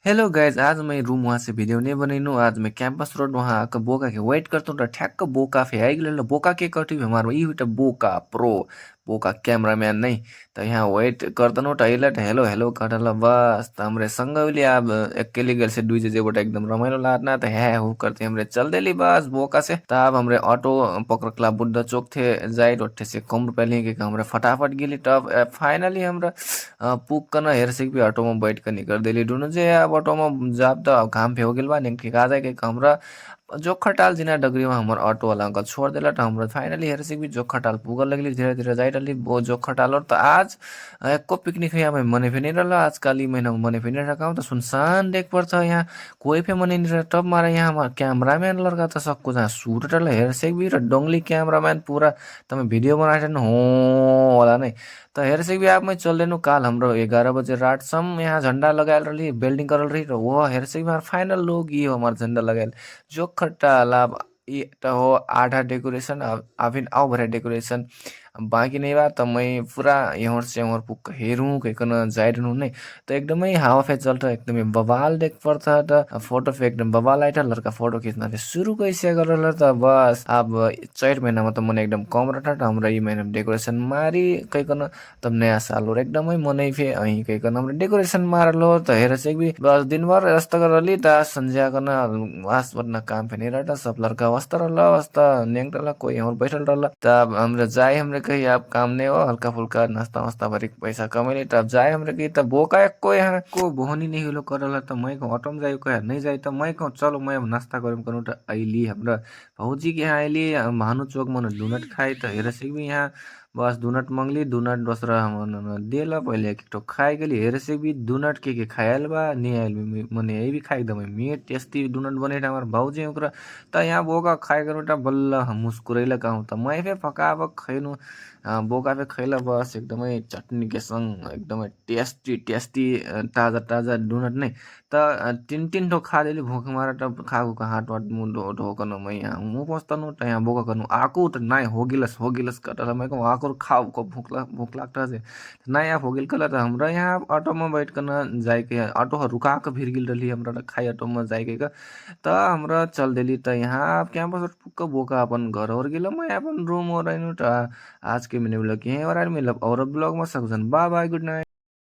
Hello guys, आज मैं room वहाँ से वीडियो नहीं बनैनु। आज मैं कैंपस रोड वहाँ आके बोका के वेट करता हूँ। ठ्याक्क बोका फे आइगल बोका के कटी हमारो एउटा बोका प्रो बोका कैमरामैन नहीं। तो यहाँ वेट करता टैला हेलो हेलो कटल बस त हमरे संग उली अब अकेले गल से दुई जेबाट एकदम रमाइलो लाना तो है हो करते हमरे चल देली बस बोका से। तब हमरे ऑटो पकड़ला बुद्ध चौक थे जाए रोटे से कम रुपया लिए कि हमरे फटाफट गेली। तब फाइनली हमरा पुगकन हेर्से भी ऑटो में बैठ कर निकल देली दुनू जे अब ऑटो में जाब त घाम पे हो गेल बा निक ठिका जाए के हमरा जोखटाल जिना डगरी में हमर ऑटो वाला अंकल छोड़ देला। त हमरा फाइनली हेर्से भी जोखटाल पुगल लगली धीरे धीरे जाई रहली वो जोखटाल। और त आज एको पिकनिक है यहाँ मने भी नहीं रहला। आजकल ई महीना में मने भी नहीं रखा तो सुनसान देख पड़ता यहाँ कोई पे मने नहीं रहा। तब मारा यहाँ हमारा कैमरामैन लड़का था सबको जहाँ शूट रहला हेर्से भी डोंगली कैमरामैन पूरा तमे वीडियो बना हो वाला नहीं। तो हेर्से भी आप मैं चल देनु काल हाम्रो 11 बजे रातसम्म यहाँ झंडा लगायल रही बिल्डिंग करल रही वो हेर्से भी फाइनल लोग ये हमार झंडा लगायल जो खट्टा लाभ ये तो हो आधा डेकोरेशन अभी आओ भरे डेकोरेशन बाकी नहीं बा। तो मैं पूरा यहाँ से यहाँ पुक हेरूँ कहीं जाइरहनु नहीं। तो एकदमै हावा फे चलता एकदमै बवाल देख पड़ता था फोटो फे एकदम बवाल आइटा लड़का फोटो खींचना थे शुरू कैसे कर था बस। अब 4 महीना में तो मन एकदम कम रहा हमरा ये महीना में डेकोरेशन मारी कहीं तब नया साल और एकदमै मनै फे अहीं कहीं हमरा डेकोरेशन मारल हो। तो हेर से भी बस दिन भर यस्तो करली त संध्या करना वास वरना काम फे नहीं रहता सब लड़का वास्ता रहला वास्ता नेंग रहला कोई और बैठल रहला। तब हमरा जाए हमरे कही अब काम नहीं हो हल्का फुल्का नाश्ता वास्ता भरी पैसा कमेली तब जाए हमरे कही तब बोका एको यहाँ को बोहनी नहीं होलो करला। त मैं कहूँ ऑटो में जाए कह नहीं जाए तो मैं कहूँ चलो मैं अब नाश्ता करूँ करूँ तो अली हमरा भौजी के यहाँ अली भानु चौक मन डोनट खाए। तो हेर से भी यहाँ बस डोनट मंगली डोनट दूसरा हम देला पहले एक तो खाए गेली हेर से भी डोनट के खायल बा नहीं आयल मने यही भी खाए एकदम मीट टेस्टी डोनट बने हमार भौजी ओकरा। त यहाँ बोका खाए करूँ बल्ल हम मुस्कुरैला कहूँ त मैं फे फकाब खैनु बोका पे खैला बस एकदमै चटनी के संग एकदमै टेस्टी टेस्टी ताजा ताजा डोनट नहीं। त तीन तीन ठो खा लेली भूख मारा तब खागु का हाथ वाट मुंह ढोकन मैं यहाँ मुंह पहुँचता त यहाँ बोका कनु आकू त नहीं हो गिलस कटल मैं कहूँ आकू खाओ को भूख लागता से नहीं आप हो गिल कल हमरा यहाँ ऑटो में बैठ कर जाए के ऑटो रुका के फिर गिल रही हमरा खाई ऑटो में जाए के त हमरा चल देली। त यहाँ कैंपस पुक्का बोका अपन घर और गेल मैं अपन रूम और आइनु। त आज के मैंने ब्लॉग यहीं और मिलब और ब्लॉग में सकजन बाय बाय गुड नाइट।